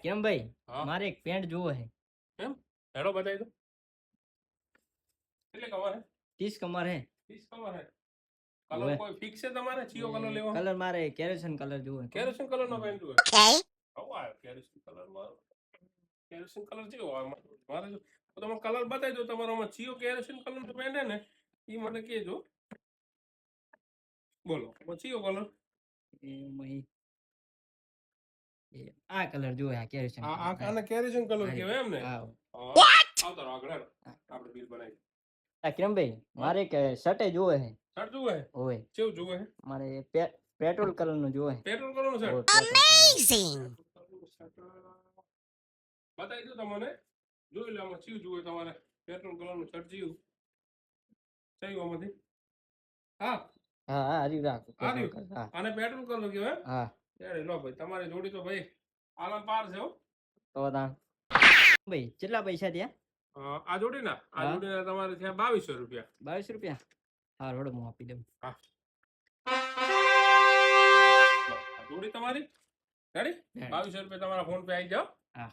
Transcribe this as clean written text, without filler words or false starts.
કેમ ભાઈ હા મારે એક પેન્ટ જોવો છે એમ હેડો બતાવી દો કેટલે કમર હે 30 કમર है 30 કમર હે કલર ઓવે કોઈ ફિક્સ છે તમારે ચિયો કલર લેવો કલર મારે કેરોસીન કલર જોવો છે કેરોસીન કલર નો પેન્ટ હોય આવો આવ્યો કેરોસીન કલર માં કેરોસીન કલર જેવો આવે મારે તો તમે કલર બતાવી દો તમારો આમાં ચિયો કેરોસીન કલર નો પેન્ટ હે ને ઈ મને કહેજો બોલો ચિયો કલર આ કલર જોવો છે કેરોસીન આ આને કેરોસીન કલર કહેવાય એમ ને હા આવતો આગળ હેડો આપણે બિલ બનાવી કેમ ભાઈ મારે એક શર્ટ જોવો છે શર્ટ જોવે ઓવે કેવું જોવે મારે પેટ્રોલ કલર નું જોવો છે પેટ્રોલ કલર નું શર્ટ અમેઝિંગ બતાવી દો તમને જોઈ લો આમાં ચિયું જોવે તમારે પેટ્રોલ કલર નું શર્ટ ચિયું ચિયું આમાંથી હા હા હા હરી રાખ આ રહ્યું હા આને પેટ્રોલ કલર કહેવાય હા ત્યારે લો ભાઈ તમારી જોડી તો ભાઈ આલમ પાર છે હો તો તાણ ભાઈ કેટલા પૈસા થયા આ જોડી ના આ જોડી ના તમારે થયા 2200 રૂપિયા 22 રૂપિયા હા રોડ હું આપી દઉં હા લો, આ જોડી તમારી રેડી 2200 રૂપિયા તમારા ફોન પે આવી જાઓ હા